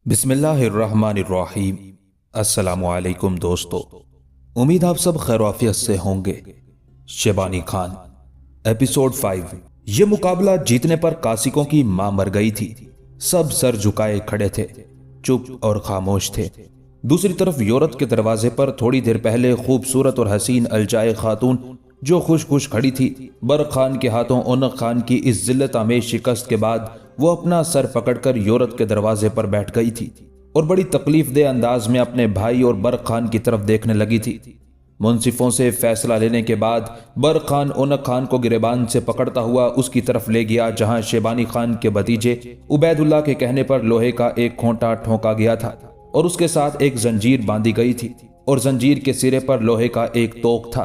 बिस्मिल्लाहिर्रहमानिर्रहीम। अस्सलामु अलैकुम दोस्तों, उम्मीद आप सब खैर आफियत से होंगे। शेबानी खान एपिसोड 5। ये मुकाबला जीतने पर कासिकों की मां मर गई थी। सब सर झुकाए खड़े थे, चुप और खामोश थे। दूसरी तरफ योरत के दरवाजे पर थोड़ी देर पहले खूबसूरत और हसीन अलजाए खातून जो खुश खुश खड़ी थी। बर खान के हाथों ओनक खान की इस जिल्लत आमेज शिकस्त के बाद वो अपना सर पकड़कर योरत के दरवाजे पर बैठ गई थी और बड़ी तकलीफ दे अंदाज में अपने भाई और बर खान की तरफ देखने लगी थी। मुंसिफों से फैसला लेने के बाद बर खान ओनक खान को गिरेबान से पकड़ता हुआ उसकी तरफ ले गया, जहां शेबानी खान के भतीजे उबैदुल्लाह के कहने पर लोहे का एक खोंटा ठोंका गया था और उसके साथ एक जंजीर बांधी गई थी और जंजीर के सिरे पर लोहे का एक तोक था।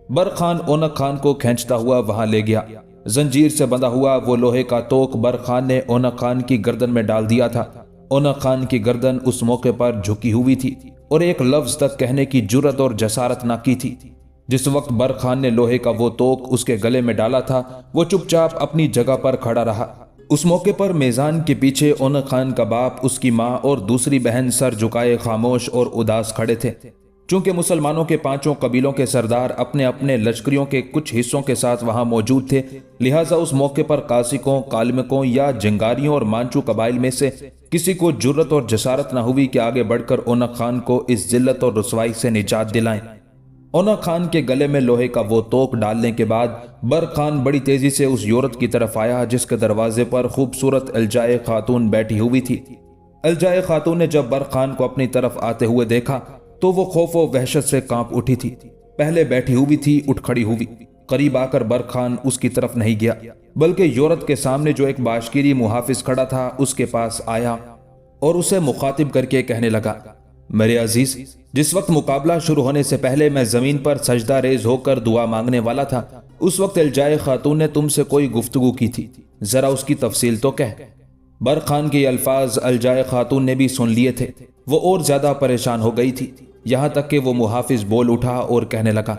बर खान ओनक खान को खींचता हुआ वहां ले गया। जंजीर से बंधा हुआ वो लोहे का तोक बर खान ने ओनक खान की गर्दन में डाल दिया था। ओनक खान की गर्दन उस मौके पर झुकी हुई थी और एक लफ्ज तक कहने की जुर्रत और जसारत न की थी। जिस वक्त बर खान ने लोहे का वो तोक उसके गले में डाला था, वो चुपचाप अपनी जगह पर खड़ा रहा। उस मौके पर मेज़ान के पीछे ओनक खान का बाप, उसकी माँ और दूसरी बहन सर झुकाए खामोश और उदास खड़े थे। चूंकि मुसलमानों के पांचों कबीलों के सरदार अपने अपने लश्करियों के कुछ हिस्सों के साथ वहां मौजूद थे, लिहाजा उस मौके पर कासिकों, कालिमकों या जंगारियों और मांचू कबाइल में से किसी को जुर्रत और जसारत न हुई कि आगे बढ़कर ओनक खान को इस जिल्लत और रुसवाई से निजात दिलाएं। ओनक खान के गले में लोहे का वो तोक डालने के बाद बर खान बड़ी तेजी से उस योरत की तरफ आया, जिसके दरवाजे पर खूबसूरत अलजाए खातून बैठी हुई थी। अलजाए खातून ने जब बर खान को अपनी तरफ आते हुए देखा तो वो खौफ और वहशत से कांप उठी थी। पहले बैठी हुई थी, उठ खड़ी हुई। करीब आकर बर खान उसकी तरफ नहीं गया, बल्कि योरत के सामने जो एक बाशकीरी मुहाफिज खड़ा था उसके पास आया और उसे मुखातिब करके कहने लगा, मेरे अजीज, जिस वक्त मुकाबला शुरू होने से पहले मैं जमीन पर सजदा रेज होकर दुआ मांगने वाला था, उस वक्त अलजाए खातून ने तुमसे कोई गुफ्तगू की थी, जरा उसकी तफसील तो कह। बर खान के अल्फाज अलजाए खातून ने भी सुन लिए थे। वो और ज्यादा परेशान हो गई थी, यहां तक कि वो मुहाफिज बोल उठा और कहने लगा,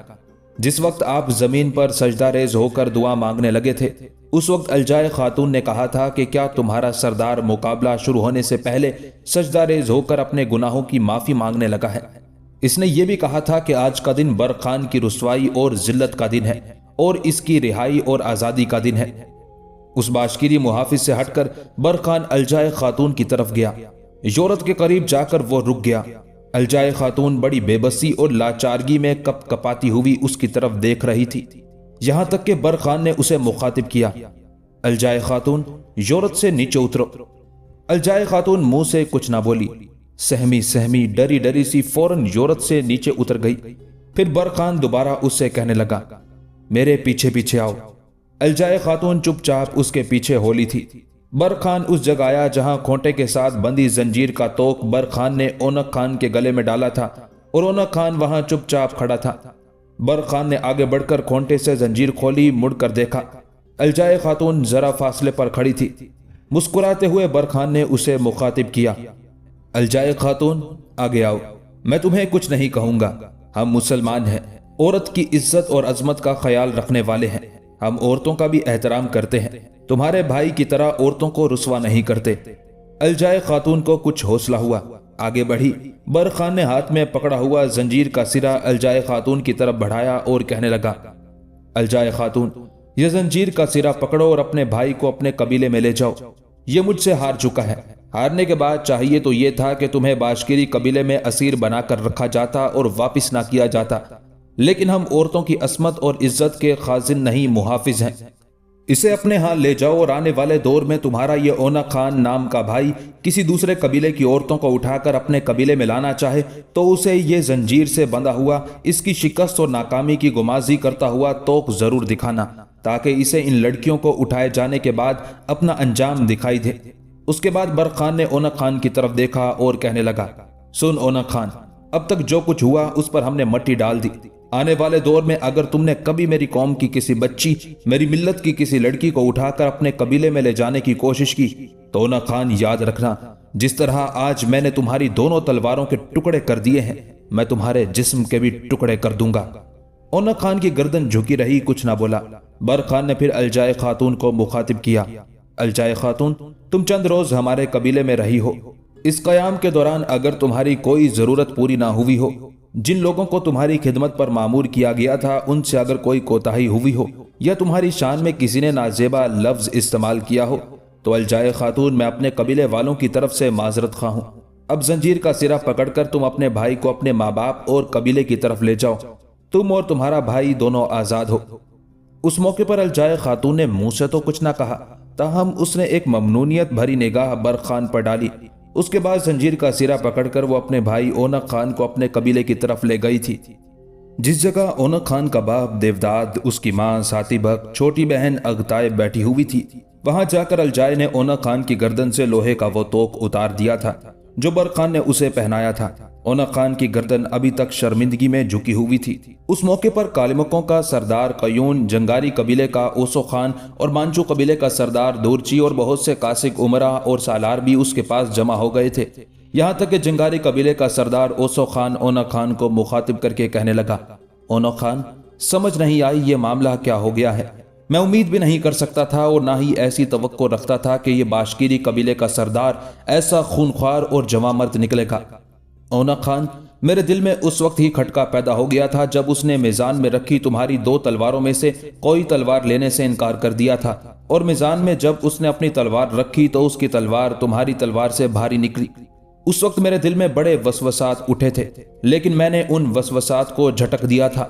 जिस वक्त आप जमीन पर सजदा रेज होकर दुआ मांगने लगे थे, उस वक्त अलजाए खातून ने कहा था कि क्या तुम्हारा सरदार मुकाबला शुरू होने से पहले सजदा रेज होकर अपने गुनाहों की माफी मांगने लगा है। इसने यह भी कहा था कि आज का दिन बर खान की रुसवाई और जिल्लत का दिन है और इसकी रिहाई और आजादी का दिन है। उस बाशकीरी मुहाफिज से हटकर बर खान अलजाए खातून की तरफ गया। योरत के करीब जाकर वो रुक गया। अलजाए खातून बड़ी बेबसी और लाचारगी में कप कपाती हुई उसकी तरफ देख रही थी, यहां तक कि बर खान ने उसे मुखातिब किया, अलजाए खातून, योरत से नीचे उतरो। अलजाए खातून मुंह से कुछ ना बोली, सहमी सहमी डरी डरी सी फौरन योरत से नीचे उतर गई। फिर बर खान दोबारा उससे कहने लगा, मेरे पीछे पीछे आओ। अलजाए खातून चुपचाप उसके पीछे होली थी। बर खान उस जगह आया जहां खोंटे के साथ बंदी जंजीर का तोक बर खान ने ओनक खान के गले में डाला था और ओनक खान वहां चुपचाप खड़ा था। बर खान ने आगे बढ़कर खोंटे से जंजीर खोली, मुड़कर देखा, अलजाए खातून जरा फासले पर खड़ी थी। मुस्कुराते हुए बर खान ने उसे मुखातिब किया, अलजाए खातून, आगे आओ, मैं तुम्हें कुछ नहीं कहूंगा। हम मुसलमान हैं, औरत की इज्जत और अजमत का ख्याल रखने वाले हैं। हम औरतों का भी एहतराम करते हैं, तुम्हारे भाई की तरह औरतों को रुसवा नहीं करते। अलजाए खातून को कुछ हौसला हुआ, आगे बढ़ी। बर खान ने हाथ में पकड़ा हुआ जंजीर का सिरा अलजाए खातून की तरफ बढ़ाया और कहने लगा, अलजाए खातून, यह जंजीर का सिरा पकड़ो और अपने भाई को अपने कबीले में ले जाओ। ये मुझसे हार चुका है। हारने के बाद चाहिए तो यह था कि तुम्हें बाशकीरी कबीले में असीर बनाकर रखा जाता और वापिस ना किया जाता, लेकिन हम औरतों की असमत और इज्जत के खाजिन नहीं, मुहाफिज हैं। इसे अपने हाथ ले जाओ और आने वाले दौर में तुम्हारा ये ओनक खान नाम का भाई किसी दूसरे कबीले की औरतों को उठाकर अपने कबीले में लाना चाहे तो उसे ये जंजीर से बंधा हुआ, इसकी शिकस्त और नाकामी की गुमाजी करता हुआ तोक जरूर दिखाना, ताकि इसे इन लड़कियों को उठाए जाने के बाद अपना अंजाम दिखाई दे। उसके बाद बर खान ने ओनक खान की तरफ देखा और कहने लगा, सुन ओनक खान, अब तक जो कुछ हुआ उस पर हमने मट्टी डाल दी। आने वाले दौर में अगर तुमने कभी मेरी कौम की किसी बच्ची, मेरी मिल्लत की किसी लड़की को उठाकर अपने कबीले में ले जाने की कोशिश की तो ओनक खान, याद रखना, जिस तरह आज मैंने तुम्हारी दोनों तलवारों के टुकड़े कर दिए हैं, میں تمہارے جسم کے بھی ٹکڑے کر دوں گا۔ اونک خان کی گردن جھکی رہی، کچھ نہ بولا۔ برق خان نے پھر الجائے خاتون کو مخاطب کیا۔ الجائے خاتون، تم چند روز ہمارے قبیلے میں رہی ہو۔ اس قیام کے دوران اگر تمہاری کوئی ضرورت پوری نہ ہوئی ہو، جن لوگوں کو تمہاری خدمت پر مامور کیا گیا تھا ان سے اگر کوئی کوتاہی ہوئی ہو، یا تمہاری شان میں کسی نے نازیبا لفظ استعمال کیا ہو، تو الجائے خاتون، میں اپنے قبیلے والوں کی طرف سے معذرت خواہ ہوں۔ اب زنجیر کا سرا پکڑ کر تم اپنے بھائی کو اپنے ماں باپ اور قبیلے کی طرف لے جاؤ۔ تم اور تمہارا بھائی دونوں آزاد ہو۔ اس موقع پر الجائے خاتون نے منہ سے تو کچھ نہ کہا، تاہم اس نے ایک ممنونیت بھری نگاہ برق خان پر ڈالی۔ اس کے بعد زنجیر کا سرا پکڑ کر وہ اپنے بھائی اونک خان کو اپنے قبیلے کی طرف لے گئی تھی۔ جس جگہ اونک خان کا باپ دیوداد، اس کی ماں ساتی بک، چھوٹی بہن اغتائے بیٹھی ہوئی تھی، وہاں جا کر الجائے نے اونک خان کی گردن سے لوہے کا وہ توق اتار دیا تھا جو برق خان نے اسے پہنایا تھا۔ اونک خان کی گردن ابھی تک شرمندگی میں جھکی ہوئی تھی۔ اس موقع پر کالمکوں کا سردار قیون، جنگاری قبیلے کا اوسو خان اور مانچو قبیلے کا سردار دورچی اور بہت سے کاسک عمرہ اور سالار بھی اس کے پاس جمع ہو گئے تھے۔ یہاں تک کہ جنگاری قبیلے کا سردار اوسو خان اونک خان کو مخاطب کر کے کہنے لگا، اونک خان، سمجھ نہیں آئی یہ معاملہ کیا ہو گیا ہے۔ میں امید بھی نہیں کر سکتا تھا اور نہ ہی ایسی توقع رکھتا تھا کہ یہ باشکیری قبیلے کا سردار ایسا خونخوار اور جواں مرد نکلے گا۔ اونک خان، میرے دل میں اس وقت ہی کھٹکا پیدا ہو گیا تھا جب اس نے میزان میں رکھی تمہاری 2 تلواروں میں سے کوئی تلوار لینے سے انکار کر دیا تھا، اور میزان میں جب اس نے اپنی تلوار رکھی تو اس کی تلوار تمہاری تلوار سے بھاری نکلی۔ اس وقت میرے دل میں بڑے وسوسات اٹھے تھے، لیکن میں نے ان وسوسات کو جھٹک دیا تھا۔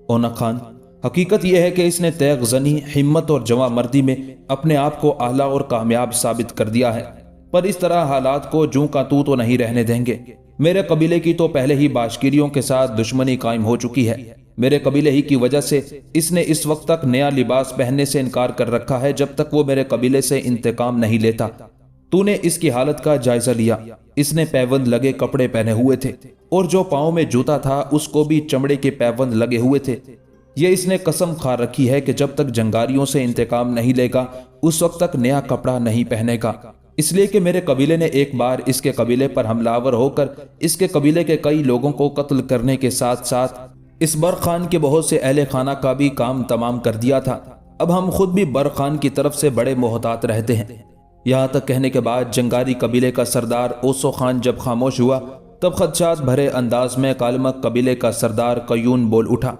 اونک خان، حقیقت یہ ہے کہ اس نے تیغ زنی، ہمت اور جواں مردی میں اپنے آپ کو اعلیٰ اور کامیاب ثابت کر دیا ہے، پر اس طرح حالات کو جوں کا تو نہیں رہنے دیں گے۔ میرے قبیلے کی تو پہلے ہی باشکیریوں کے ساتھ دشمنی قائم ہو چکی ہے۔ میرے قبیلے ہی کی وجہ سے اس نے اس وقت تک نیا لباس پہننے سے انکار کر رکھا ہے جب تک وہ میرے قبیلے سے انتقام نہیں لیتا۔ تو نے اس کی حالت کا جائزہ لیا۔ اس نے پیوند لگے کپڑے پہنے ہوئے تھے اور جو پاؤں میں جوتا تھا اس کو بھی چمڑے کے پیوند لگے ہوئے تھے۔ یہ اس نے قسم کھا رکھی ہے کہ جب تک جنگاریوں سے انتقام نہیں لے گا اس وقت تک نیا کپڑا نہیں پہنے گا، اس لیے کہ میرے قبیلے نے ایک بار اس کے قبیلے پر حملہ آور ہو کر اس کے قبیلے کے کئی لوگوں کو قتل کرنے کے ساتھ ساتھ اس برق خان کے بہت سے اہل خانہ کا بھی کام تمام کر دیا تھا۔ اب ہم خود بھی برق خان کی طرف سے بڑے محتاط رہتے ہیں۔ یہاں تک کہنے کے بعد جنگاری قبیلے کا سردار اوسو خان جب خاموش ہوا تب خدشات بھرے انداز میں کالمک قبیلے کا سردار قیون بول اٹھا،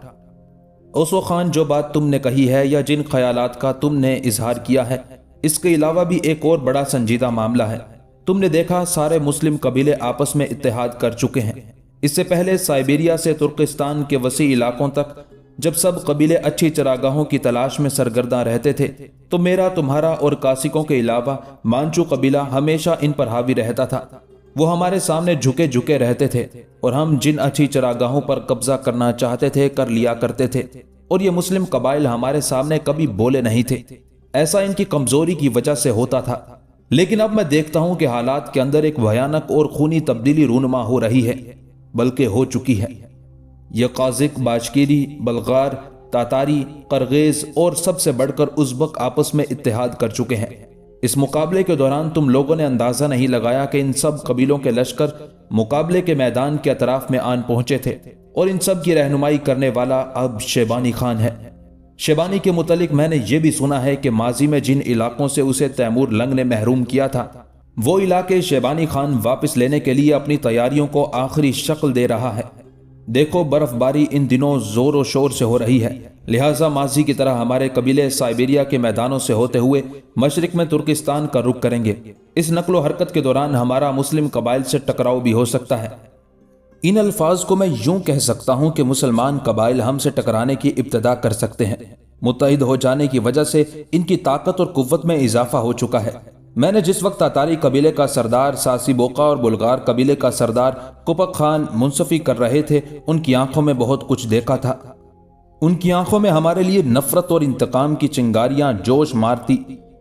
اوسو خان، جو بات تم نے کہی ہے یا جن خیالات کا تم نے اظہار کیا ہے، اس کے علاوہ بھی ایک اور بڑا سنجیدہ معاملہ ہے۔ تم نے دیکھا سارے مسلم قبیلے آپس میں اتحاد کر چکے ہیں۔ اس سے پہلے سائبیریا سے ترکستان کے وسیع علاقوں تک جب سب قبیلے اچھی چراگاہوں کی تلاش میں سرگرداں رہتے تھے تو میرا، تمہارا اور کاسکوں کے علاوہ مانچو قبیلہ ہمیشہ ان پر حاوی رہتا تھا۔ وہ ہمارے سامنے جھکے رہتے تھے اور ہم جن اچھی چراگاہوں پر قبضہ کرنا چاہتے تھے کر لیا کرتے تھے، اور یہ مسلم قبائل ہمارے سامنے کبھی بولے نہیں تھے۔ ایسا ان کی کمزوری کی وجہ سے ہوتا تھا، لیکن اب میں دیکھتا ہوں کہ حالات کے اندر ایک بھیانک اور خونی تبدیلی رونما ہو رہی ہے، بلکہ ہو چکی ہے۔ یہ قازق، باشکیری، بلغار، تاتاری، قرغیز اور سب سے بڑھ کر ازبک آپس میں اتحاد کر چکے ہیں۔ اس مقابلے کے دوران تم لوگوں نے اندازہ نہیں لگایا کہ ان سب قبیلوں کے لشکر مقابلے کے میدان کے اطراف میں آن پہنچے تھے، اور ان سب کی رہنمائی کرنے والا اب شیبانی خان ہے۔ شیبانی کے متعلق میں نے یہ بھی سنا ہے کہ ماضی میں جن علاقوں سے اسے تیمور لنگ نے محروم کیا تھا، وہ علاقے شیبانی خان واپس لینے کے لیے اپنی تیاریوں کو آخری شکل دے رہا ہے۔ دیکھو، برف باری ان دنوں زور و شور سے ہو رہی ہے، لہٰذا ماضی کی طرح ہمارے قبیلے سائبیریا کے میدانوں سے ہوتے ہوئے مشرق میں ترکستان کا رخ کریں گے۔ اس نقل و حرکت کے دوران ہمارا مسلم قبائل سے ٹکراؤ بھی ہو سکتا ہے۔ ان الفاظ کو میں یوں کہہ سکتا ہوں کہ مسلمان قبائل ہم سے ٹکرانے کی ابتدا کر سکتے ہیں۔ متحد ہو جانے کی وجہ سے ان کی طاقت اور قوت میں اضافہ ہو چکا ہے۔ میں نے جس وقت تاتاری قبیلے کا سردار ساسی بوقا اور بلغار قبیلے کا سردار کپک خان منصفی کر رہے تھے، ان کی آنکھوں میں بہت کچھ دیکھا تھا۔ ان کی آنکھوں میں ہمارے لیے نفرت اور انتقام کی چنگاریاں جوش مارتی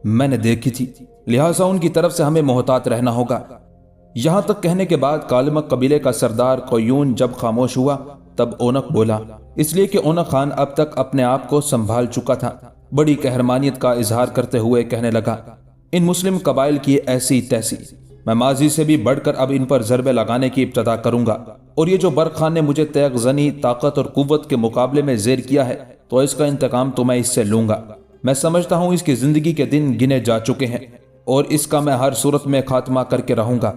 میں نے دیکھی تھی، لہٰذا ان کی طرف سے ہمیں محتاط رہنا ہوگا۔ یہاں تک کہنے کے بعد کالمک قبیلے کا سردار قیون جب خاموش ہوا تب اونک بولا، اس لیے کہ اونک خان اب تک اپنے آپ کو سنبھال چکا تھا۔ بڑی قہرمانیت کا اظہار کرتے ہوئے کہنے لگا، ان مسلم قبائل کی ایسی تیسی मैं माजी से भी बढ़कर अब इन पर ज़रबे लगाने की इब्तदा करूंगा, और ये जो बर्क खान ने मुझे तैग ज़नी, ताकत और कुव्वत के मुकाबले में ज़ेर किया है, तो इसका इंतकाम तो मैं इससे लूंगा। मैं समझता हूँ इसकी ज़िंदगी के दिन गिने जा चुके हैं और इसका मैं हर सूरत में खात्मा करके रहूंगा।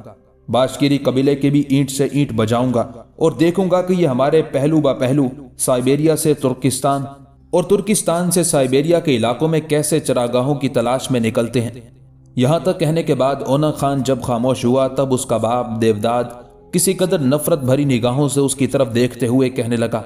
बाशकीरी कबीले की भी ईंट से ईंट बजाऊंगा और देखूंगा कि ये हमारे पहलू बा पहलू साइबेरिया से तुर्किस्तान और तुर्किस्तान से साइबेरिया के इलाकों में कैसे चरागाहों की तलाश में निकलते हैं। यहाँ तक कहने के बाद ओना खान जब खामोश हुआ तब उसका बाप देवदाद किसी कदर नफरत भरी निगाहों से उसकी तरफ देखते हुए कहने लगा,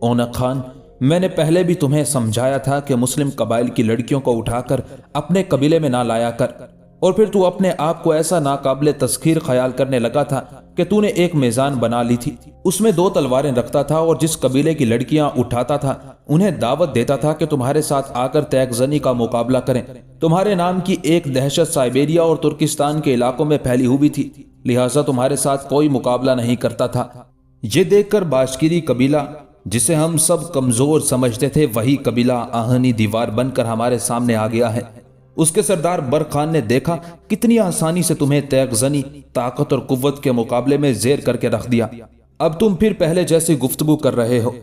ओना खान, मैंने पहले भी तुम्हें समझाया था कि मुस्लिम कबाइल की लड़कियों को उठाकर अपने कबीले में ना लाया कर, और फिर तू अपने आप को ऐसा नाकाबिले तस्खीर ख्याल करने लगा था कि तूने एक मेज़ान बना ली थी, उसमें 2 तलवारें रखता था और जिस कबीले की लड़कियां उठाता था उन्हें दावत देता था कि तुम्हारे साथ आकर तैगज़नी का मुकाबला करें। तुम्हारे नाम की एक दहशत साइबेरिया और तुर्किस्तान के इलाकों में फैली हुई थी, लिहाजा तुम्हारे साथ कोई मुकाबला नहीं करता था। ये देखकर बाशकीरी कबीला, जिसे हम सब कमजोर समझते थे, वही कबीला आहनी दीवार बनकर हमारे सामने आ गया है। उसके सरदार बर्क खान ने देखा कितनी आसानी से तुम्हें तैगज़नी, ताकत और कुव्वत के मुकाबले में ज़ेर करके रख दिया। अब तुम फिर पहले जैसी गुफ्तगू कर रहे हो।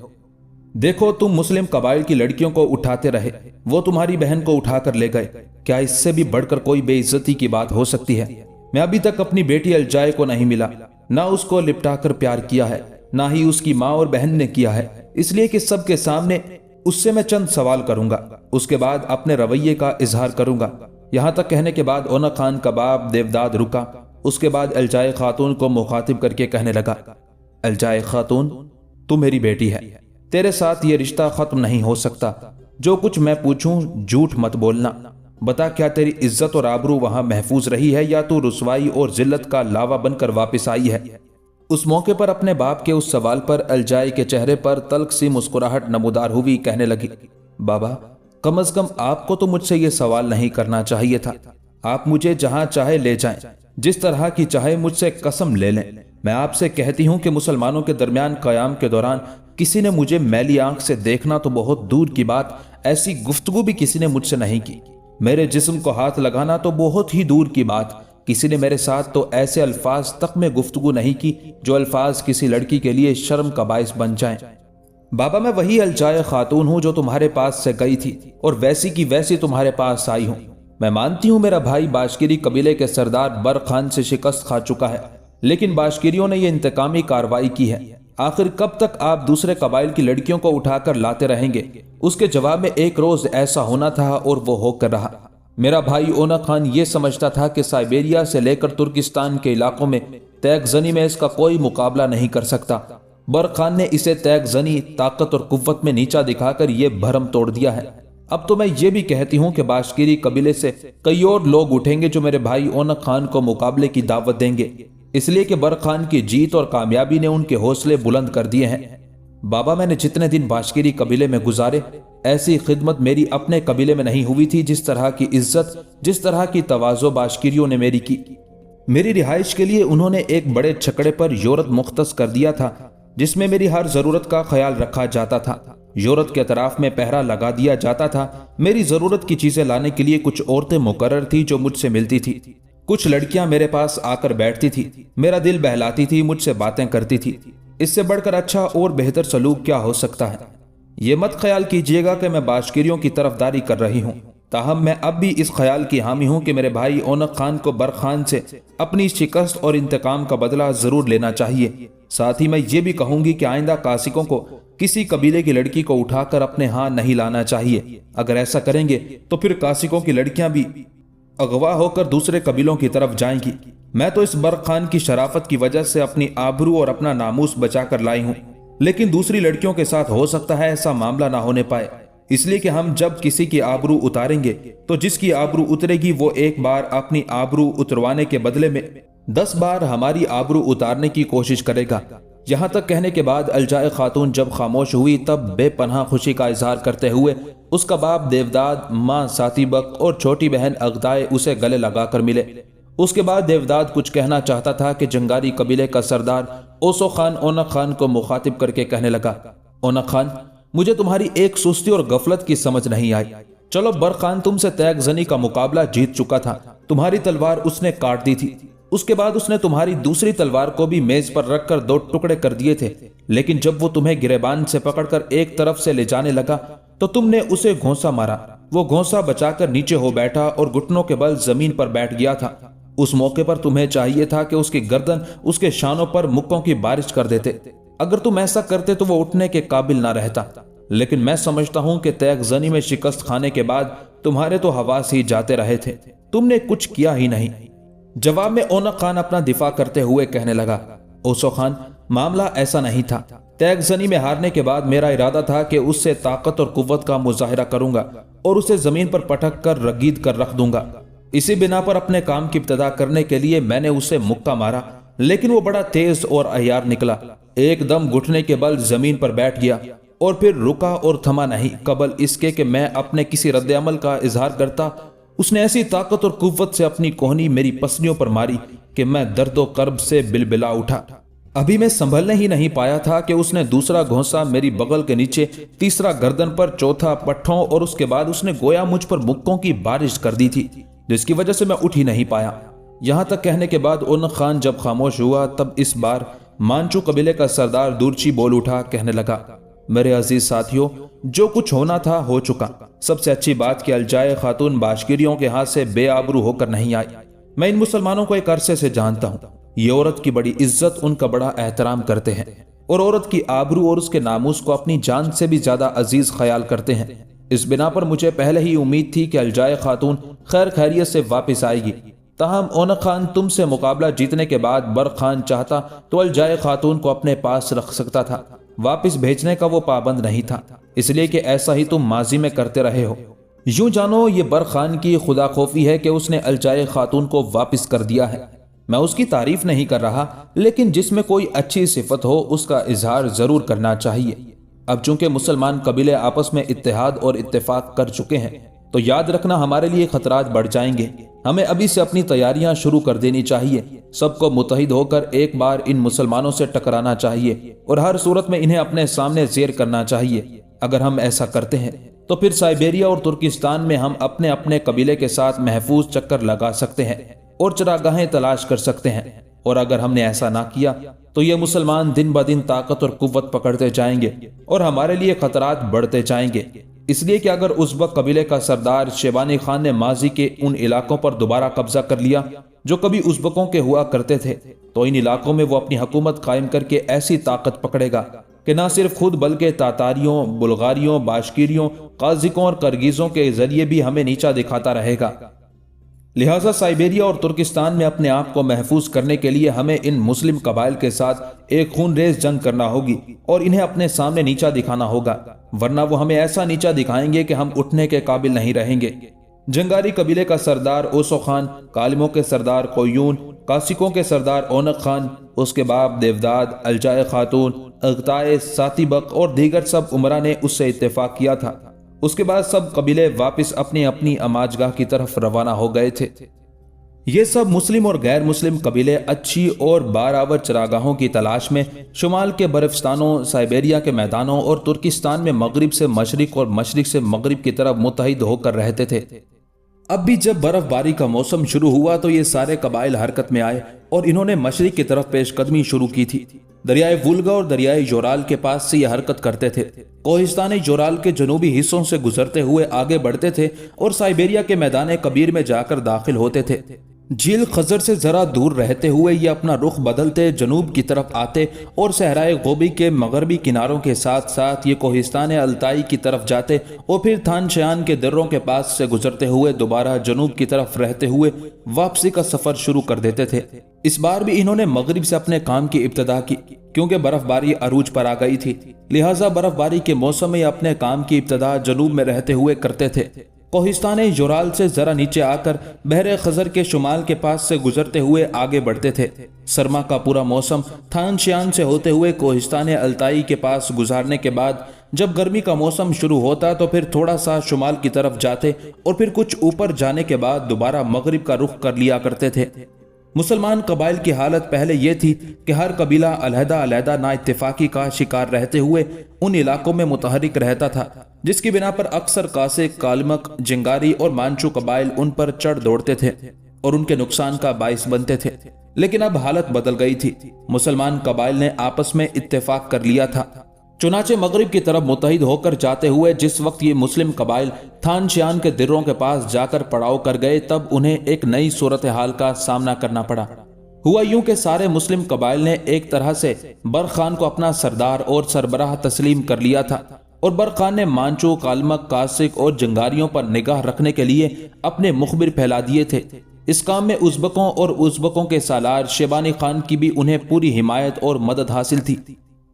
देखो, तुम मुस्लिम कबाइल की लड़कियों को उठाते रहे, वो तुम्हारी बहन को उठाकर ले गए। क्या इससे भी बढ़कर कोई बेइज्जती की बात हो सकती है? मैं अभी तक अपनी बेटी अलजाए को नहीं मिला, ना उसको लिपटाकर प्यार किया है, ना ही उसकी माँ और बहन ने किया है, इसलिए कि सबके सामने उससे मैं चंद सवाल करूंगा, उसके बाद अपने रवैये का इजहार करूंगा। यहां तक कहने के बाद ओना खान का बाप देवदाद रुका। उसके बाद अलजाए खातून को मुखातिब करके कहने लगा, अलजाए खातून, तू मेरी बेटी है, तेरे साथ ये रिश्ता खत्म नहीं हो सकता। जो कुछ मैं पूछूं झूठ मत बोलना। बता, क्या तेरी इज्जत और आबरू वहां महफूज रही है या तू रुसवाई और जिल्लत का लावा बनकर वापस आई है? उस मौके पर अपने बाप के उस सवाल पर अलजाई के चेहरे पर तल्ख सी मुस्कुराहट नमूदार हुई। कहने लगी, बाबा, कम अज कम आपको तो मुझसे ये सवाल नहीं करना चाहिए था। आप मुझे जहां चाहे ले जाएं, जिस तरह की चाहे मुझसे कसम ले लें। मैं आपसे कहती हूं कि मुसलमानों के दरमियान क़याम के दौरान किसी ने मुझे मैली आंख से देखना तो बहुत दूर की बात, ऐसी गुफ्तगू भी किसी ने मुझसे नहीं की। मेरे जिस्म को हाथ लगाना तो बहुत ही दूर की बात, किसी ने मेरे साथ तो ऐसे अल्फाज तक में गुफ्तगू नहीं की जो अल्फाज किसी लड़की के लिए शर्म का बाइस बन जाएं। बाबा, मैं वही अलजाए खातून हूं जो तुम्हारे पास से गई थी और वैसी की वैसी तुम्हारे पास आई हूं। मैं मानती हूं मेरा भाई बाशकीरी कबीले के सरदार बर्क खान से शिकस्त खा चुका है, लेकिन बाशकीरियों ने यह इंतकामी कार्रवाई की है। आखिर कब तक आप दूसरे कबाइल की लड़कियों को उठाकर लाते रहेंगे? उसके जवाब में एक रोज ऐसा होना था और वो होकर रहा। मेरा भाई ओना खान ये समझता था कि साइबेरिया से लेकर तुर्किस्तान के इलाकों में तैगज़नी में इसका कोई मुकाबला नहीं कर सकता। बर्क खान ने इसे तैगज़नी, ताकत और कुव्वत में नीचा दिखाकर ये भरम तोड़ दिया है। अब तो मैं ये भी कहती हूँ कि बाशकीरी कबीले से कई और लोग उठेंगे जो मेरे भाई ओना खान को मुकाबले की दावत देंगे, इसलिए कि बर्क खान की जीत और कामयाबी ने उनके हौसले बुलंद कर दिए हैं। बाबा, मैंने जितने दिन बाशकीरी कबीले में गुजारे, ऐसी खिदमत मेरी अपने कबीले में नहीं हुई थी। जिस तरह की इज्जत, जिस तरह की तवाज़ो बाशकीरियों ने मेरी की। मेरी रिहाइश के लिए उन्होंने एक बड़े छकड़े पर योरत मुख्तस कर दिया था, जिसमें मेरी हर जरूरत का ख्याल रखा जाता था। योरत के अतराफ में पहरा लगा दिया जाता था। मेरी जरूरत की चीजें लाने के लिए कुछ औरतें मुकर्रर थी जो मुझसे मिलती थी। कुछ लड़कियां मेरे पास आकर बैठती थी, मेरा दिल बहलाती थी, मुझसे बातें करती थी। इससे बढ़कर अच्छा और बेहतर सलूक क्या हो सकता है? ये मत ख्याल कीजिएगा कि मैं बाशकीरियों की तरफदारी कर रही हूँ, ताहम मैं अब भी इस ख्याल की हामी हूँ कि मेरे भाई ओनक खान को बर्क खान से अपनी शिकस्त और इंतकाम का बदला जरूर लेना चाहिए। साथ ही मैं ये भी कहूंगी कि आइंदा कासिकों को किसी कबीले की लड़की को उठाकर अपने यहाँ नहीं लाना चाहिए। अगर ऐसा करेंगे तो फिर कासिकों की लड़कियां भी अगवा होकर दूसरे कबीलों की तरफ जाएंगी। मैं तो इस बर्क खान की शराफत की वजह से अपनी आबरू और अपना नामूस बचाकर लाई हूँ, लेकिन दूसरी लड़कियों के साथ हो सकता है ऐसा मामला ना होने पाए। इसलिए कि हम जब किसी की आबरू उतारेंगे तो जिसकी आबरू उतरेगी वो एक बार अपनी आबरू उतरवाने के बदले में 10 बार हमारी आबरू उतारने की कोशिश करेगा। यहाँ तक कहने के बाद अलजाए खातून जब खामोश हुई तब बेपनाह खुशी का इजहार करते हुए उसका बाप देवदाद, माँ सातिबक और छोटी बहन अगदाए उसे गले लगाकर मिले। उसके बाद देवदाद कुछ कहना चाहता था कि जंगारी कबीले का सरदार ओसो खान ओनक खान को मुखातिब करके कहने लगा, ओनक खान, मुझे तुम्हारी एक सुस्ती और गफलत की समझ नहीं आई। चलो, बर्क खान तुमसे तैगज़नी का मुकाबला जीत चुका था, तुम्हारी तलवार उसने काट दी थी। اس کے بعد اس نے تمہاری دوسری تلوار کو بھی میز پر رکھ کر 2 ٹکڑے کر دیے تھے، لیکن جب وہ تمہیں گریبان سے پکڑ کر ایک طرف سے لے جانے لگا تو تم نے اسے گھونسا مارا۔ وہ گھونسا بچا کر نیچے ہو بیٹھا اور گھٹنوں کے بل زمین پر بیٹھ گیا تھا۔ اس موقع پر تمہیں چاہیے تھا کہ اس کی گردن اس کے شانوں پر مکوں کی بارش کر دیتے۔ اگر تم ایسا کرتے تو وہ اٹھنے کے قابل نہ رہتا، لیکن میں سمجھتا ہوں کہ تیغ زنی میں شکست کھانے کے بعد تمہارے تو حواس ہی جاتے رہے تھے، تم نے کچھ کیا ہی نہیں۔ جواب میں اونق خان اپنا دفاع کرتے ہوئے کہنے لگا، اوسو خان، معاملہ ایسا نہیں تھا۔ تیغ زنی میں ہارنے کے بعد میرا ارادہ تھا کہ اس سے طاقت اور قوت کا مظاہرہ کروں گا اور اسے زمین پر پٹک کر رگید کر رکھ دوں گا۔ اسی بنا پر اپنے کام کی ابتدا کرنے کے لیے میں نے اسے مکہ مارا، لیکن وہ بڑا تیز اور عیار نکلا۔ ایک دم گھٹنے کے بل زمین پر بیٹھ گیا اور پھر رکا اور تھما نہیں قبل اس کے کہ میں اپنے کسی رد عمل کا اظہار کرتا۔ اس نے ایسی طاقت اور قوت سے اپنی کوہنی میری پسلیوں پر ماری کہ میں درد و کرب سے بلبلا اٹھا۔ ابھی میں سنبھلنے ہی نہیں پایا تھا کہ اس نے دوسرا گھونسا میری بغل کے نیچے، تیسرا گردن پر، چوتھا پٹھوں، اور اس کے بعد اس نے گویا مجھ پر مکوں کی بارش کر دی تھی، جس کی وجہ سے میں اٹھ ہی نہیں پایا۔ یہاں تک کہنے کے بعد اونق خان جب خاموش ہوا تب اس بار مانچو قبیلے کا سردار دورچی بول اٹھا، کہنے لگا، میرے عزیز ساتھیوں، جو کچھ ہونا تھا ہو چکا۔ سب سے اچھی بات کہ الجائے خاتون باشکیریوں کے ہاتھ سے بے آبرو ہو کر نہیں آئی۔ میں ان مسلمانوں کو ایک عرصے سے جانتا ہوں، یہ عورت کی بڑی عزت، ان کا بڑا احترام کرتے ہیں اور عورت کی آبرو اور اس کے ناموس کو اپنی جان سے بھی زیادہ عزیز خیال کرتے ہیں۔ اس بنا پر مجھے پہلے ہی امید تھی کہ الجائے خاتون خیر خیریت سے واپس آئے گی۔ تاہم اونق خان تم سے مقابلہ جیتنے کے بعد برق خان چاہتا تو الجائے خاتون کو اپنے پاس رکھ سکتا تھا، واپس بھیجنے کا وہ پابند نہیں تھا، اس لیے کہ ایسا ہی تم ماضی میں کرتے رہے ہو۔ یوں جانو یہ برق خان کی خدا خوفی ہے کہ اس نے الجائے خاتون کو واپس کر دیا ہے۔ میں اس کی تعریف نہیں کر رہا، لیکن جس میں کوئی اچھی صفت ہو اس کا اظہار ضرور کرنا چاہیے۔ اب چونکہ مسلمان قبیلے آپس میں اتحاد اور اتفاق کر چکے ہیں تو یاد رکھنا ہمارے لیے خطرات بڑھ جائیں گے۔ ہمیں ابھی سے اپنی تیاریاں شروع کر دینی چاہیے، سب کو متحد ہو کر ایک بار ان مسلمانوں سے ٹکرانا چاہیے اور ہر صورت میں انہیں اپنے سامنے زیر کرنا چاہیے۔ اگر ہم ایسا کرتے ہیں تو پھر سائبیریا اور ترکستان میں ہم اپنے اپنے قبیلے کے ساتھ محفوظ چکر لگا سکتے ہیں اور چراگاہیں تلاش کر سکتے ہیں، اور اگر ہم نے ایسا نہ کیا تو یہ مسلمان دن بدن طاقت اور قوت پکڑتے جائیں گے اور ہمارے لیے خطرات بڑھتے جائیں گے۔ اس لیے کہ اگر ازبک قبیلے کا سردار شیبانی خان نے ماضی کے ان علاقوں پر دوبارہ قبضہ کر لیا جو کبھی ازبکوں کے ہوا کرتے تھے، تو ان علاقوں میں وہ اپنی حکومت قائم کر کے ایسی طاقت پکڑے گا کہ نہ صرف خود بلکہ تاتاریوں، بلغاریوں، باشکیریوں، قازقوں اور کرگیزوں کے ذریعے بھی ہمیں نیچا دکھاتا رہے گا۔ لہٰذا سائبیریا اور ترکستان میں اپنے آپ کو محفوظ کرنے کے لیے ہمیں ان مسلم قبائل کے ساتھ ایک خون ریز جنگ کرنا ہوگی اور انہیں اپنے سامنے نیچا دکھانا ہوگا، ورنہ وہ ہمیں ایسا نیچا دکھائیں گے کہ ہم اٹھنے کے قابل نہیں رہیں گے۔ جنگاری قبیلے کا سردار اوسو خان، کالموں کے سردار قیون، کاسکوں کے سردار اونق خان، اس کے باپ دیوداد، الجائے خاتون، اغتائے، ساتی بک اور دیگر سب عمرہ نے اس سے اتفاق کیا تھا۔ اس کے بعد سب قبیلے واپس اپنی اپنی اماجگاہ کی طرف روانہ ہو گئے تھے۔ یہ سب مسلم اور غیر مسلم قبیلے اچھی اور بارآور چراگاہوں کی تلاش میں شمال کے برفستانوں، سائبیریا کے میدانوں اور ترکستان میں مغرب سے مشرق اور مشرق سے مغرب کی طرف متحد ہو کر رہتے تھے۔ اب بھی جب برف باری کا موسم شروع ہوا تو یہ سارے قبائل حرکت میں آئے اور انہوں نے مشرق کی طرف پیش قدمی شروع کی تھی۔ دریائے وولگا اور دریائے یورال کے پاس سے یہ حرکت کرتے تھے، کوہستان یورال کے جنوبی حصوں سے گزرتے ہوئے آگے بڑھتے تھے اور سائبیریا کے میدان کبیر میں جا کر داخل ہوتے تھے۔ جھیل خزر سے ذرا دور رہتے ہوئے یہ اپنا رخ بدلتے جنوب کی طرف آتے اور صحرائے غوبی کے مغربی کناروں کے ساتھ ساتھ یہ کوہستان التائی کی طرف جاتے اور پھر تھان شیان کے دروں کے پاس سے گزرتے ہوئے دوبارہ جنوب کی طرف رہتے ہوئے واپسی کا سفر شروع کر دیتے تھے۔ اس بار بھی انہوں نے مغرب سے اپنے کام کی ابتدا کی، کیونکہ برف باری عروج پر آ گئی تھی، لہٰذا برف باری کے موسم میں اپنے کام کی ابتدا جنوب میں رہتے ہوئے کرتے تھے۔ کوہستان یورال سے ذرا نیچے آ کر بحر خزر کے شمال کے پاس سے گزرتے ہوئے آگے بڑھتے تھے۔ سرما کا پورا موسم تھان شیان سے ہوتے ہوئے کوہستان التائی کے پاس گزارنے کے بعد جب گرمی کا موسم شروع ہوتا تو پھر تھوڑا سا شمال کی طرف جاتے اور پھر کچھ اوپر جانے کے بعد دوبارہ مغرب کا رخ کر لیا کرتے تھے۔ مسلمان قبائل کی حالت پہلے یہ تھی کہ ہر قبیلہ علیحدہ علیحدہ نا اتفاقی کا شکار رہتے ہوئے ان علاقوں میں متحرک رہتا تھا، جس کی بنا پر اکثر کاسک، کالمک، جنگاری اور مانچو قبائل ان پر چڑھ دوڑتے تھے۔ और उनके नुकसान का बाइस बनते थे। लेकिन अब हालत बदल गई थी। मुसलमान कबाइल ने आपस में इत्तेफाक कर लिया था। चुनाचे मगरिब की तरफ मुत्तहिद होकर जाते हुए जिस वक्त ये मुस्लिम कबाइल थान शियान के दिर्रों के पास जाकर पड़ाव कर गए, तब उन्हें एक नई सूरत हाल का सामना करना पड़ा। हुआ यूं कि सारे मुस्लिम कबाइल ने एक तरह से बर्ख खान को अपना सरदार और सरबराह तस्लीम कर लिया था, और बर्ख खान ने मांचू, कालमक, कासिक और जंगारियों पर निगाह रखने के लिए अपने मुखबिर फैला दिए थे। इस काम में उज़्बकों और उज़्बकों के सालार शेबानी खान की भी उन्हें पूरी हिमायत और मदद हासिल थी।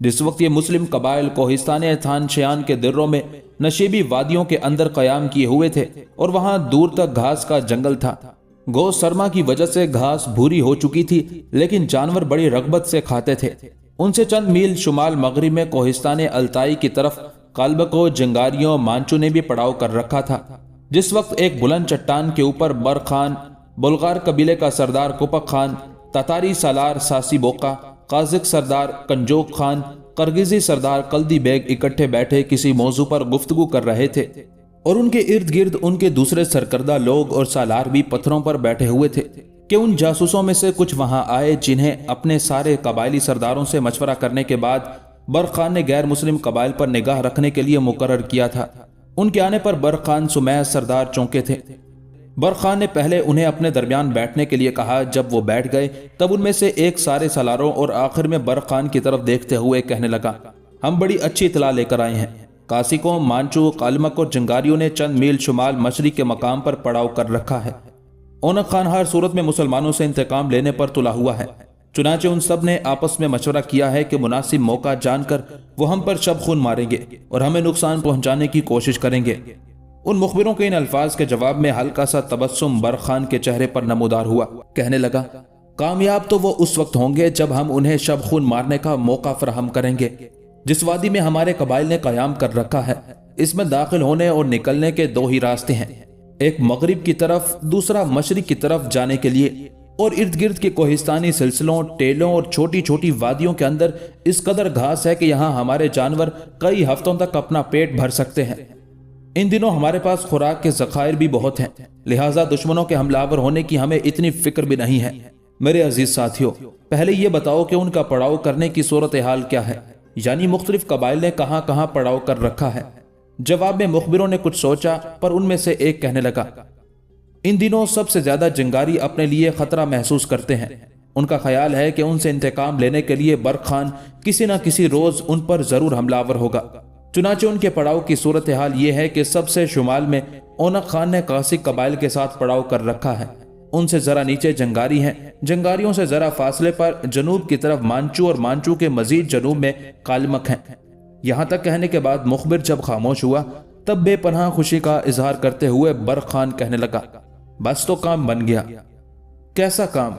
जिस वक्त ये मुस्लिम कबाइल कोहिस्तान थान शियान के दिर्रों में नशीबी वादियों के अंदर कयाम किए हुए थे, और वहां दूर तक घास का जंगल था। गो सरमा की वजह से घास भूरी हो चुकी थी, लेकिन जानवर बड़ी रगबत से खाते थे। उनसे चंद मील शुमाल मगरिब में कोहिस्तान अलताई की तरफ कालबकों, जंगारियों, मांचू ने भी पड़ाव कर रखा था। जिस वक्त एक बुलंद चट्टान के ऊपर बर्ख खान, बुल्गार कबीले का सरदार कुपक खान, ततारी सालार सासी बोका, काजिक सरदार कंजोक खान, करगिजी सरदार कल्दी बेग इकट्ठे बैठे किसी मौजू पर गुफ्तगू कर रहे थे, और उनके इर्द गिर्द उनके दूसरे सरकर्दा लोग और सालार भी पत्थरों पर बैठे हुए थे कि उन जासूसों में से कुछ वहां आए जिन्हें अपने सारे कबायली सरदारों से मशवरा करने के बाद बर्ख खान ने गैर मुस्लिम कबाइल पर निगाह रखने के लिए मुकर्रर किया था। उनके आने पर बर्ख खान सुमैस सरदार चौंके थे। बर्ख खान ने पहले उन्हें अपने दरमियान बैठने के लिए कहा। जब वो बैठ गए तब उनमें से एक सारे सालारों और आखिर में बर्ख खान की तरफ देखते हुए कहने लगा, हम बड़ी अच्छी इतला लेकर आए हैं। कासिकों, मांचू, कालमक और जंगारियों ने चंद मील शुमाल मशरिक के मकाम पर पड़ाव कर रखा है। ओनक खान हर सूरत में मुसलमानों से इंतकाम लेने पर तुला हुआ है। चुनाचे उन सब ने आपस में मशवरा किया है कि मुनासिब मौका जानकर वो हम पर शब खून मारेंगे और हमें नुकसान पहुंचाने की कोशिश करेंगे। उन मुखबिरों के इन अल्फाज के जवाब में हल्का सा तबस्सुम बर्ख खान के चेहरे पर नमूदार हुआ। कहने लगा, कामयाब तो वो उस वक्त होंगे जब हम उन्हें शब खून मारने का मौका फराहम करेंगे। जिस वादी में हमारे कबाइल ने कयाम कर रखा है, इसमें दाखिल होने और निकलने के दो ही रास्ते हैं, एक मगरिब की तरफ, दूसरा मशरिक की तरफ जाने के लिए। और इर्द गिर्द के कोहिस्तानी सिलसिलों, टेलों और छोटी छोटी वादियों के अंदर इस कदर घास है कि यहाँ हमारे जानवर कई हफ्तों तक अपना पेट भर सकते हैं। इन दिनों हमारे पास खुराक के ज़खायर भी बहुत हैं, लिहाजा दुश्मनों के हमलावर होने की हमें इतनी फिक्र भी नहीं है। मेरे अजीज साथियों, पहले ये बताओ कि उनका पड़ाव करने की सूरत हाल क्या है, यानी मुख्तलिफ कबाइल ने कहाँ कहाँ पड़ाव कर रखा है। जवाब में मुखबिरों ने कुछ सोचा, पर उनमें से एक कहने लगा, इन दिनों सबसे ज्यादा जंगारी अपने लिए खतरा महसूस करते हैं। उनका ख्याल है कि उनसे इंतकाम लेने के लिए बर्ख खान किसी न किसी रोज उन पर जरूर हमलावर होगा। चुनाचे उनके पड़ाव की सूरत हाल ये है कि सबसे शुमाल में ओनक खान ने कासिक कबाइल के साथ पड़ाव कर रखा है। उनसे जरा नीचे जंगारी हैं, जंगारियों से जरा फासले पर जनूब की तरफ मांचू और मांचू के मजीद जनूब में कालमक हैं। यहां तक कहने के बाद मुखबिर जब खामोश हुआ तब बेपनाह खुशी का इजहार करते हुए बर्ख खान कहने लगा, बस तो काम बन गया। कैसा काम?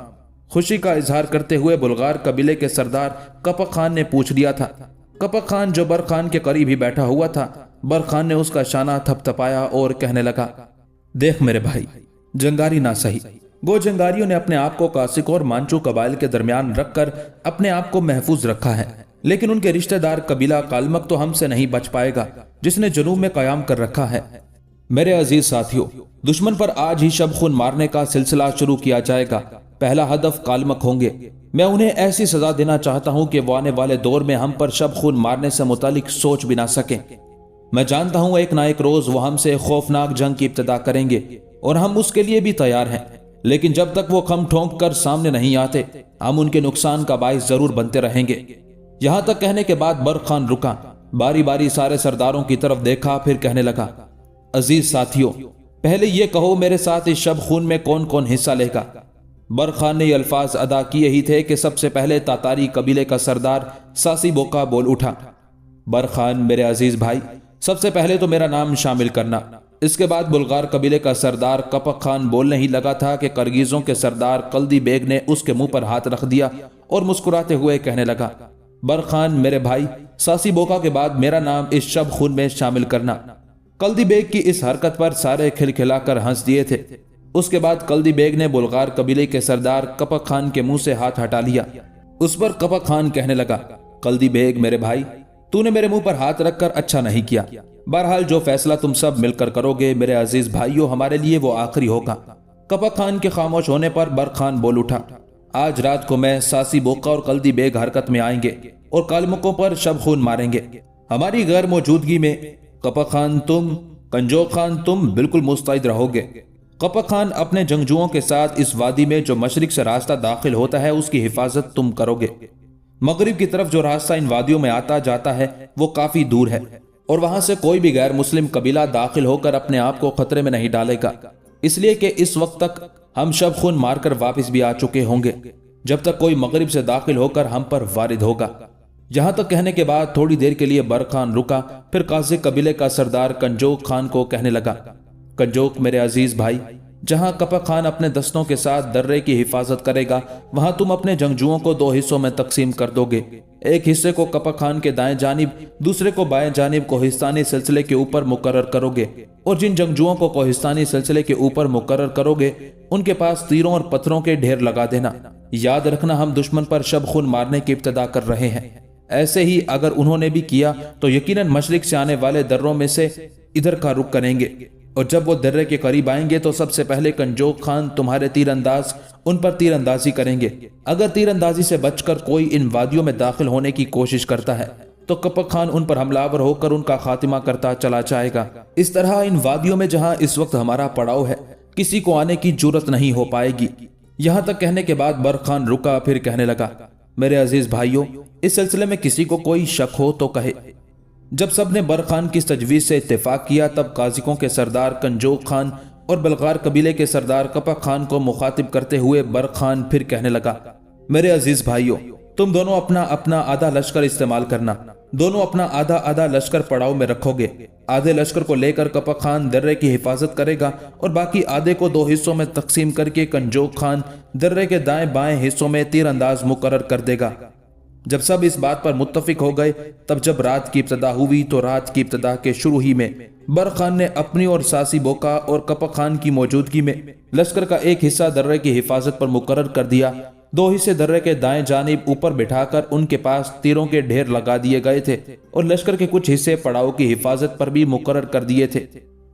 खुशी का इजहार करते हुए बुल्गार कबीले के सरदार कपक खान ने पूछ लिया था। कपक खान जो बर्ख खान के करीब ही बैठा हुआ था, बर्ख खान ने उसका शाना थपथपाया और कहने लगा, देख मेरे भाई, जंगारी ना सही, गो जंगारियों ने अपने आप को कासिक और मांचू कबाइल के दरमियान रखकर अपने आप को महफूज रखा है, लेकिन उनके रिश्तेदार कबीला कालमक तो हमसे नहीं बच पाएगा, जिसने जनूब में कयाम कर रखा है। मेरे अजीज साथियों, दुश्मन पर आज ही शब खून मारने का सिलसिला शुरू किया जाएगा। पहला हदफ कालमक होंगे। मैं उन्हें ऐसी सजा देना चाहता हूं कि वो आने वाले दौर में हम पर शब खून मारने से मुतालिक सोच भी ना सकें। मैं जानता हूं एक ना एक रोज वो हमसे खौफनाक जंग की इब्तिदा करेंगे और हम उसके लिए भी तैयार हैं, लेकिन जब तक वो खम ठोंक कर सामने नहीं आते, हम उनके नुकसान का बाइस जरूर बनते रहेंगे। यहां तक कहने के बाद बर्ख खान रुका, बारी बारी सारे सरदारों की तरफ देखा, फिर कहने लगा, अजीज साथियों, पहले ये कहो मेरे साथ इस शब खून में कौन कौन हिस्सा लेगा। बर्ख खान ने ये अल्फाज अदा किए ही थे कि सबसे पहले तातारी कबीले का सरदार सासी बोका बोल उठा, बर्ख खान मेरे अजीज भाई, सबसे पहले तो मेरा नाम शामिल करना। इसके बाद बुल्गार कबीले का सरदार कपक खान बोलने ही लगा था कि करगीजों के सरदार कल्दी बेग ने उसके मुंह पर हाथ रख दिया और मुस्कुराते हुए कहने लगा, बर्ख खान मेरे भाई, सासी बोका के बाद मेरा नाम इस शब खून में शामिल करना। कल्दी बेग की इस हरकत पर सारे खिलखिलाकर हंस दिए थे। उसके बाद कल्दी बेग ने बुल्गार कबीले के सरदार कपक खान के मुंह से हाथ हटा लिया। उस पर कपक खान कहने लगा, कल्दी बेग मेरे भाई, तूने मेरे मुंह पर हाथ रखकर अच्छा नहीं किया। बहरहाल जो फैसला तुम सब मिलकर करोगे मेरे अजीज भाइयों, हमारे लिए वो आखिरी होगा। کپک خان کے خاموش ہونے پر برق خان بول اٹھا، آج رات کو میں، ساسی بوقا اور کلدی بیگ حرکت میں آئیں گے اور کالمکوں پر شب خون ماریں گے ہماری غیر موجودگی میں۔ کپک خان تم، کنجوک خان تم بالکل مستعد رہو گے۔ کپک خان اپنے جنگجوؤں کے ساتھ اس وادی میں جو مشرق سے راستہ داخل ہوتا ہے اس کی حفاظت تم کرو گے۔ مغرب کی طرف جو راستہ ان وادیوں میں آتا جاتا ہے وہ کافی دور ہے اور وہاں سے کوئی بھی غیر مسلم قبیلہ داخل ہو کر اپنے آپ کو خطرے میں نہیں ڈالے گا، اس لیے کہ اس وقت تک ہم شب خون مار کر واپس بھی آ چکے ہوں گے جب تک کوئی مغرب سے داخل ہو کر ہم پر وارد ہوگا۔ جہاں تک کہنے کے بعد تھوڑی دیر کے لیے برق خان رکا، پھر قاضی قبیلے کا سردار کنجوک خان کو کہنے لگا، کنجوک میرے عزیز بھائی، جہاں کپک خان اپنے دستوں کے ساتھ درے کی حفاظت کرے گا وہاں تم اپنے جنگجوؤں کو 2 حصوں میں تقسیم کر دو گے۔ ایک حصے کو کپک خان کے دائیں جانب، دوسرے کو بائیں جانب کوہستانی سلسلے کے اوپر مقرر کرو گے، اور جن جنگجوؤں کو کوہستانی سلسلے کے اوپر مقرر کرو گے ان کے پاس تیروں اور پتھروں کے ڈھیر لگا دینا۔ یاد رکھنا ہم دشمن پر شب خون مارنے کی ابتدا کر رہے ہیں، ایسے ہی اگر انہوں نے بھی کیا تو یقیناً مشرق سے آنے والے دروں میں سے ادھر کا رخ کریں گے، اور جب وہ درے کے قریب آئیں گے تو سب سے پہلے کنجوک خان تمہارے تیر انداز ان پر تیر اندازی کریں گے۔ اگر تیر اندازی سے بچ کر کوئی ان وادیوں میں داخل ہونے کی کوشش کرتا ہے تو کپک خان ان پر حملہ آور ہو کر ان کا خاتمہ کرتا چلا جائے گا۔ اس طرح ان وادیوں میں جہاں اس وقت ہمارا پڑاؤ ہے کسی کو آنے کی جرت نہیں ہو پائے گی۔ یہاں تک کہنے کے بعد برق خان رکا، پھر کہنے لگا، میرے عزیز بھائیوں، اس سلسلے میں کسی کو کوئی شک ہو تو کہے۔ جب سب نے برق خان کی تجویز سے اتفاق کیا تب قاضیوں کے سردار کنجوک خان اور بلغار قبیلے کے سردار کپک خان کو مخاطب کرتے ہوئے برق خان پھر کہنے لگا، میرے عزیز بھائیوں، تم دونوں اپنا اپنا آدھا لشکر استعمال کرنا، دونوں اپنا آدھا آدھا لشکر پڑاؤ میں رکھو گے۔ آدھے لشکر کو لے کر کپک خان درے کی حفاظت کرے گا اور باقی آدھے کو 2 حصوں میں تقسیم کر کے کنجوک خان درے کے دائیں بائیں حصوں میں تیر انداز مقرر کر دے گا۔ جب سب اس بات پر متفق ہو گئے تب جب رات کی ابتدا ہوئی تو رات کی ابتدا کے شروع ہی میں برق خان نے اپنی اور ساسی بوقا اور کپک خان کی موجودگی میں لشکر کا ایک حصہ درے کی حفاظت پر مقرر کر دیا۔ 2 حصے درے کے دائیں جانب اوپر بٹھا کر ان کے پاس تیروں کے ڈھیر لگا دیے گئے تھے اور لشکر کے کچھ حصے پڑاؤ کی حفاظت پر بھی مقرر کر دیے تھے۔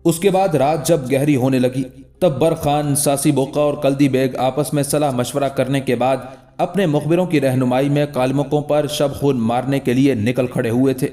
اس کے بعد رات جب گہری ہونے لگی تب برق خان، ساسی بوقا اور کلدی بیگ آپس میں صلاح مشورہ کرنے کے بعد اپنے مخبروں کی رہنمائی میں کالمکوں پر شب خون مارنے کے لیے نکل کھڑے ہوئے تھے۔